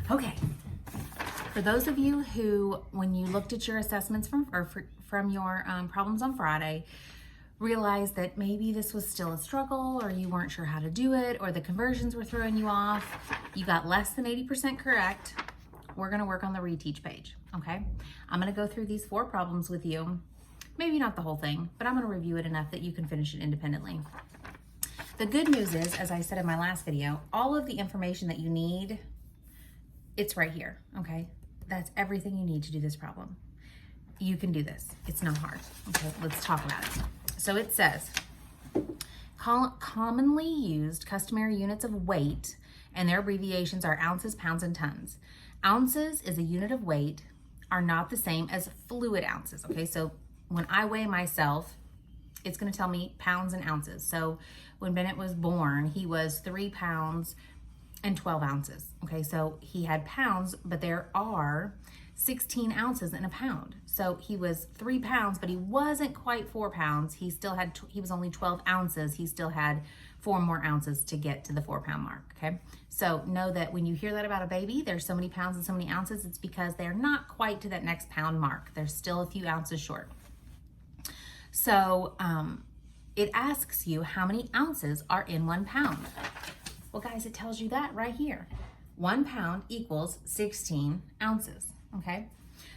Okay, for those of you who, when you looked at your assessments from your problems on Friday, realized that maybe this was still a struggle, or you weren't sure how to do it, or the conversions were throwing you off, you got less than 80% correct, we're gonna work on the reteach page, okay? I'm gonna go through these 4 problems with you. Maybe not the whole thing, but I'm gonna review it enough that you can finish it independently. The good news is, as I said in my last video, all of the information that you need, it's right here, okay? That's everything you need to do this problem. You can do this, it's not hard, okay? Let's talk about it. So it says, commonly used customary units of weight, and their abbreviations are ounces, pounds, and tons. Ounces is a unit of weight, are not the same as fluid ounces, okay? So when I weigh myself, it's gonna tell me pounds and ounces. So when Bennett was born, he was 3 pounds and 12 ounces, okay? So he had pounds, but there are 16 ounces in a pound. So he was 3 pounds, but he wasn't quite 4 pounds. He was only 12 ounces. He still had 4 more ounces to get to the 4-pound mark, okay? So know that when you hear that about a baby, there's so many pounds and so many ounces, it's because they're not quite to that next pound mark. They're still a few ounces short. So it asks you how many ounces are in 1 pound. Well, guys, it tells you that right here. 1 pound equals 16 ounces. Okay,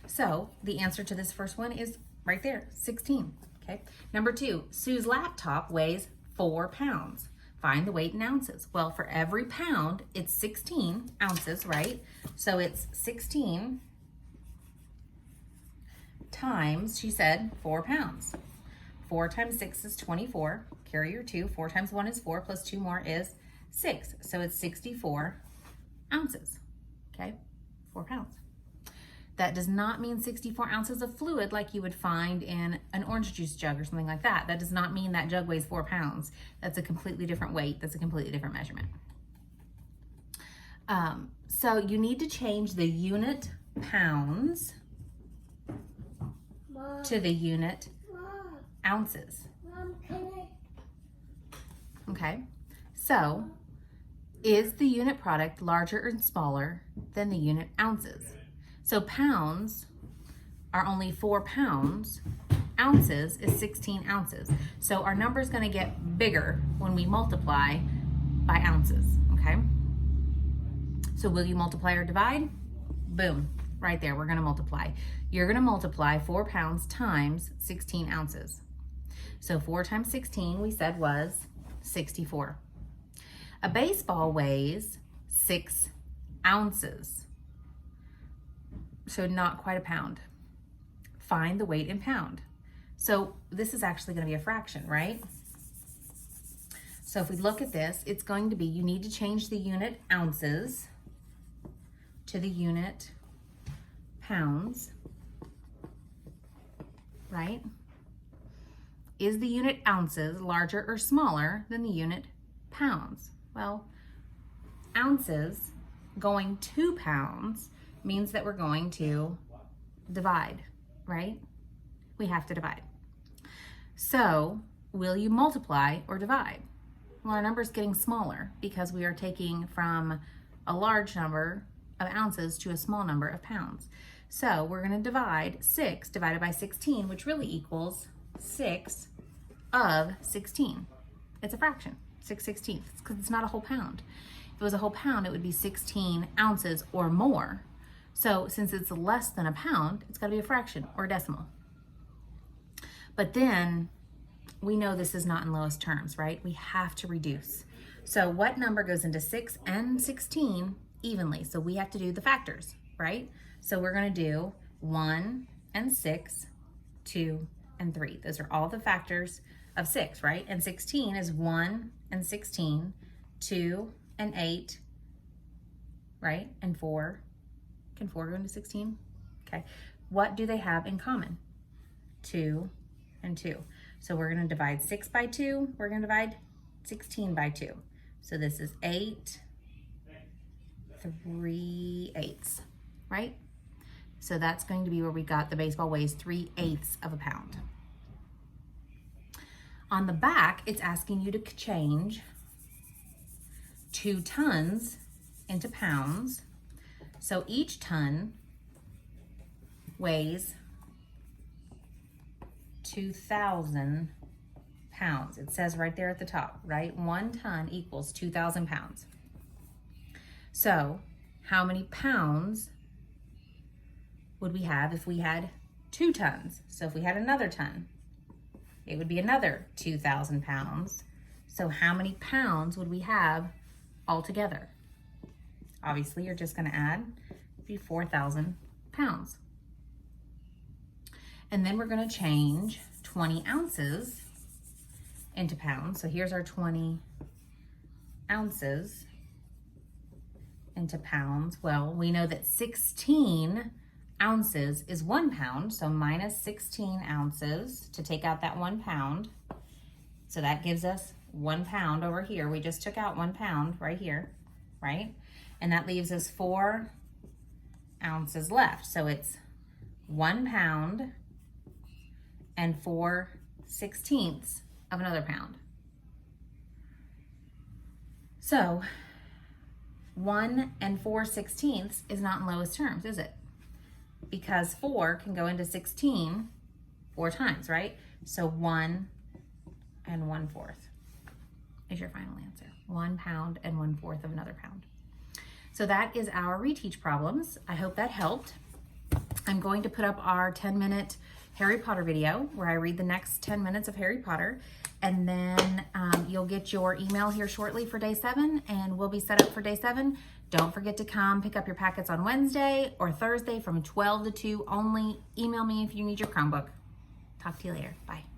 so the answer to this first one is right there, 16. Okay, number 2, Sue's laptop weighs 4 pounds. Find the weight in ounces. Well, for every pound, it's 16 ounces, right? So it's 16 times, she said, 4 pounds. 4 times 6 is 24. Carry your 2. 4 times 1 is 4, plus 2 more is 6. So it's 64 ounces. Okay, 4 pounds. That does not mean 64 ounces of fluid like you would find in an orange juice jug or something like that. That does not mean that jug weighs 4 pounds. That's a completely different weight. That's a completely different measurement. So you need to change the unit pounds to the unit ounces. Okay, so is the unit product larger or smaller than the unit ounces? So pounds are only 4 pounds, ounces is 16 ounces. So our number is gonna get bigger when we multiply by ounces, okay? So will you multiply or divide? Boom, right there, we're gonna multiply. You're gonna multiply 4 pounds times 16 ounces. So 4 times 16, we said, was 64. A baseball weighs 6 ounces. So not quite a pound. Find the weight in pound. So this is actually going to be a fraction, right? So if we look at this, it's going to be, you need to change the unit ounces to the unit pounds, right? Is the unit ounces larger or smaller than the unit pounds? Well, ounces going 2 pounds means that we're going to divide, right? We have to divide. So will you multiply or divide? Well, our number is getting smaller because we are taking from a large number of ounces to a small number of pounds. So we're going to divide 6 divided by 16, which really equals 6 of 16. It's a fraction, 6/16, because it's not a whole pound. If it was a whole pound, it would be 16 ounces or more. So since it's less than a pound, it's got to be a fraction or a decimal. But then we know this is not in lowest terms, right? We have to reduce. So what number goes into 6 and 16 evenly? So we have to do the factors, right? So we're going to do 1 and 6, 2 and 3. Those are all the factors of 6, right? And 16 is 1 and 16, 2 and 8, right? And 4. Can 4 go into 16? Okay. What do they have in common? 2 and 2. So we're going to divide 6 by 2. We're going to divide 16 by 2. So this is 8 3/8, right? So that's going to be where we got the baseball weighs 3/8 of a pound. On the back, it's asking you to change 2 tons into pounds. So each ton weighs 2,000 pounds. It says right there at the top, right? 1 ton equals 2,000 pounds. So how many pounds would we have if we had 2 tons? So if we had another ton, it would be another 2,000 pounds. So how many pounds would we have altogether? Obviously, you're just going to add, it'd be 4,000 pounds. And then we're going to change 20 ounces into pounds. So here's our 20 ounces into pounds. Well, we know that 16 ounces is 1 pound. So minus 16 ounces to take out that 1 pound. So that gives us 1 pound over here. We just took out 1 pound right here, right? And that leaves us 4 ounces left. So it's 1 pound and 4/16 of another pound. So 1 and 4/16 is not in lowest terms, is it? Because 4 can go into 16 4 times, right? So 1 and 1/4 is your final answer. 1 pound and 1/4 of another pound. So that is our reteach problems. I hope that helped. I'm going to put up our 10-minute Harry Potter video where I read the next 10 minutes of Harry Potter, and then you'll get your email here shortly for day 7, and we'll be set up for day 7. Don't forget to come pick up your packets on Wednesday or Thursday from 12 to 2 only. Email me if you need your Chromebook. Talk to you later. Bye.